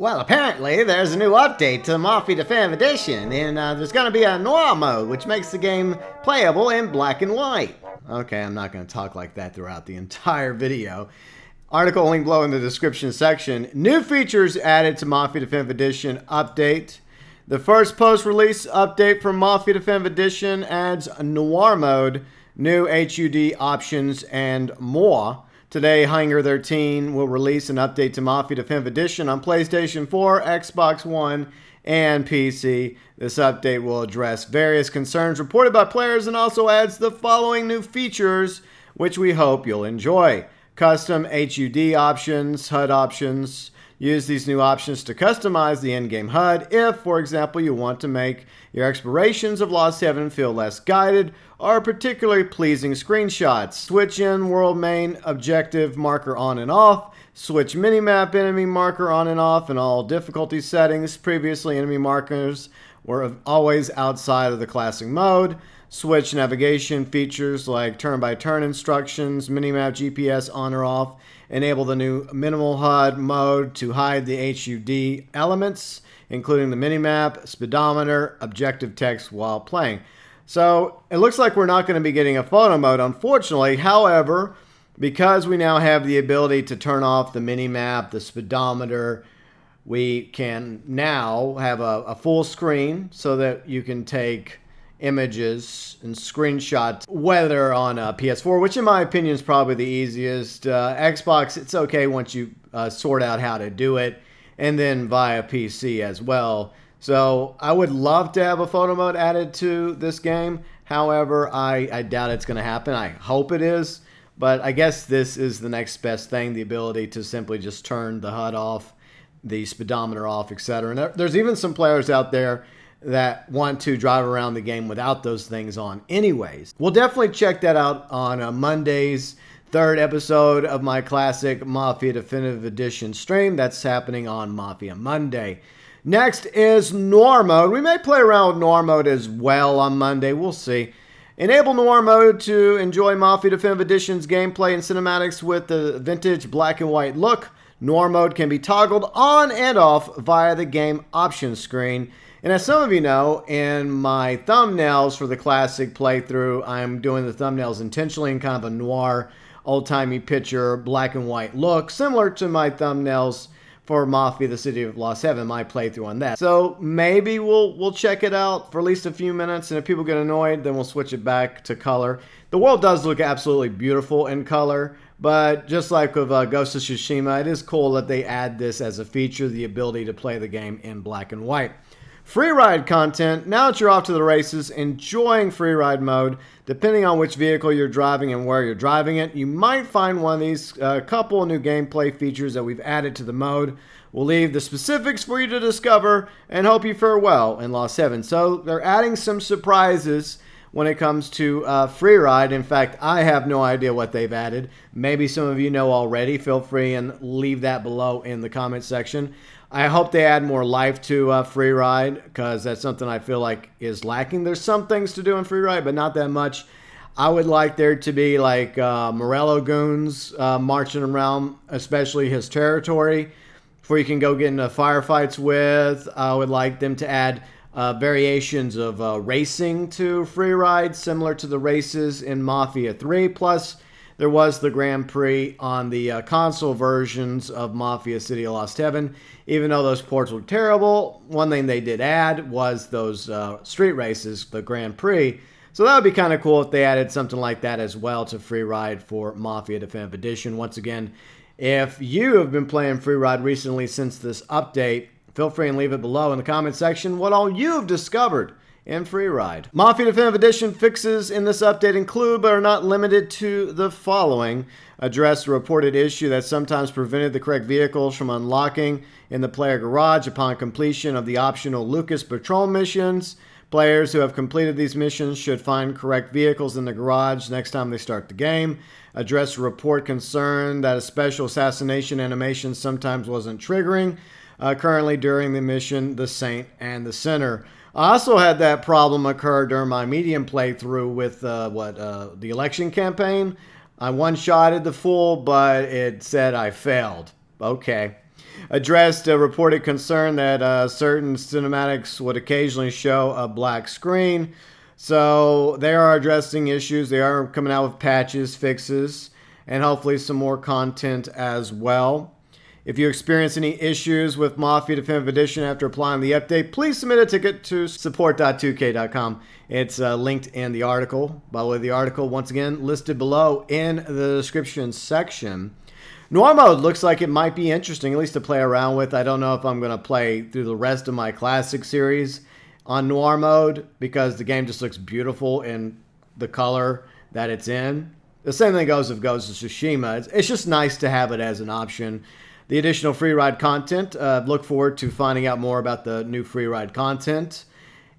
Well, apparently there's a new update to Mafia Definitive Edition, and there's going to be a Noir Mode, which makes the game playable in black and white. Okay, I'm not going to talk like that throughout the entire video. Article link below in the description section. New features added to Mafia Definitive Edition update. The first post-release update for Mafia Definitive Edition adds Noir Mode, new HUD options, and more. Today, Hangar 13 will release an update to Mafia Definitive Edition on PlayStation 4, Xbox One, and PC. This update will address various concerns reported by players and also adds the following new features, which we hope you'll enjoy. Custom HUD options, HUD options. Use these new options to customize the in-game HUD if, for example, you want to make your explorations of Lost Heaven feel less guided or particularly pleasing screenshots. Switch in world main objective marker on and off. Switch minimap enemy marker on and off in all difficulty settings. Previously, enemy markers were always outside of the classic mode. Switch navigation features like turn-by-turn instructions, minimap GPS on or off. Enable the new minimal HUD mode to hide the HUD elements, including the minimap, speedometer, objective text while playing. So it looks like we're not going to be getting a photo mode, unfortunately. However, because we now have the ability to turn off the minimap, the speedometer, we can now have a full screen so that you can take images and screenshots, whether on a PS4, which in my opinion is probably the easiest. Xbox, it's okay once you sort out how to do it, and then via PC as well. So I would love to have a photo mode added to this game. However, I doubt it's going to happen. I hope it is, but I guess this is the next best thing, the ability to simply just turn the HUD off, the speedometer off, etc. And there's even some players out there that want to drive around the game without those things on anyways. We'll definitely check that out on Monday's third episode of my classic Mafia Definitive Edition stream. That's happening on Mafia Monday. Next is Noir Mode. We may play around with Noir Mode as well on Monday. We'll see. Enable Noir Mode to enjoy Mafia Definitive Edition's gameplay and cinematics with the vintage black and white look. Noir Mode can be toggled on and off via the game options screen. And as some of you know, in my thumbnails for the classic playthrough, I'm doing the thumbnails intentionally in kind of a noir, old-timey picture, black and white look, similar to my thumbnails for Mafia, the City of Lost Heaven, my playthrough on that. So maybe we'll check it out for at least a few minutes, and if people get annoyed, then we'll switch it back to color. The world does look absolutely beautiful in color, but just like with Ghost of Tsushima, it is cool that they add this as a feature, the ability to play the game in black and white. Free ride content. Now that you're off to the races, enjoying free ride mode, depending on which vehicle you're driving and where you're driving it, you might find one of these couple new gameplay features that we've added to the mode. We'll leave the specifics for you to discover and hope you fare well in Lost Heaven. So they're adding some surprises when it comes to free ride. In fact, I have no idea what they've added. Maybe some of you know already. Feel free and leave that below in the comment section. I hope they add more life to free ride, because that's something I feel like is lacking. There's some things to do in free ride, but not that much. I would like there to be like Morello goons marching around, especially his territory, where you can go get into firefights with. I would like them to add variations of racing to free ride, similar to the races in Mafia 3. Plus, there was the Grand Prix on the console versions of Mafia City of Lost Heaven. Even though those ports were terrible, one thing they did add was those street races, the Grand Prix. So that would be kind of cool if they added something like that as well to free ride for Mafia Definitive Edition. Once again, if you have been playing free ride recently since this update, feel free and leave it below in the comment section what all you've discovered in free ride. Mafia Definitive Edition fixes in this update include, but are not limited to, the following. Address the reported issue that sometimes prevented the correct vehicles from unlocking in the player garage upon completion of the optional Lucas Patrol missions. Players who have completed these missions should find correct vehicles in the garage next time they start the game. Address the report concern that a special assassination animation sometimes wasn't triggering currently during the mission, The Saint and the Sinner. I also had that problem occur during my medium playthrough with the election campaign. I one-shotted the fool, but it said I failed. Okay. addressed a reported concern that certain cinematics would occasionally show a black screen. So they are addressing issues. They are coming out with patches, fixes, and hopefully some more content as well. If you experience any issues with Mafia Definitive Edition after applying the update, please submit a ticket to support.2k.com. It's linked in the article. By the way, the article, once again, listed below in the description section. Noir Mode looks like it might be interesting, at least to play around with. I don't know if I'm going to play through the rest of my classic series on Noir Mode because the game just looks beautiful in the color that it's in. The same thing goes with Ghost of Tsushima. It's just nice to have it as an option. The additional free ride content, look forward to finding out more about the new free ride content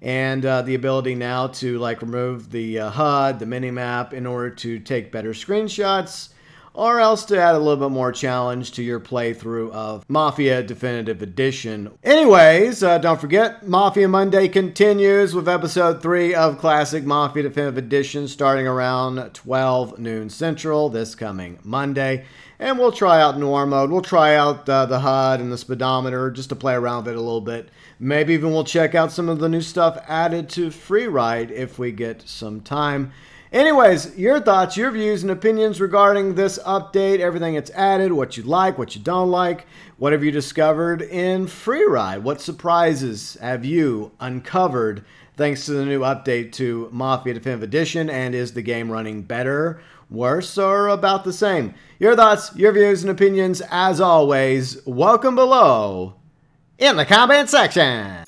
and the ability now to like remove the HUD, the minimap in order to take better screenshots, or else to add a little bit more challenge to your playthrough of Mafia Definitive Edition. Anyways, don't forget, Mafia Monday continues with episode 3 of Classic Mafia Definitive Edition starting around 12 noon Central this coming Monday. And we'll try out Noir Mode. We'll try out the HUD and the Speedometer just to play around with it a little bit. Maybe even we'll check out some of the new stuff added to Free Ride if we get some time. Anyways, your thoughts, your views, and opinions regarding this update, everything it's added, what you like, what you don't like, what have you discovered in Free Ride? What surprises have you uncovered thanks to the new update to Mafia Definitive Edition? And is the game running better, worse, or about the same? Your thoughts, your views, and opinions, as always, welcome below in the comment section.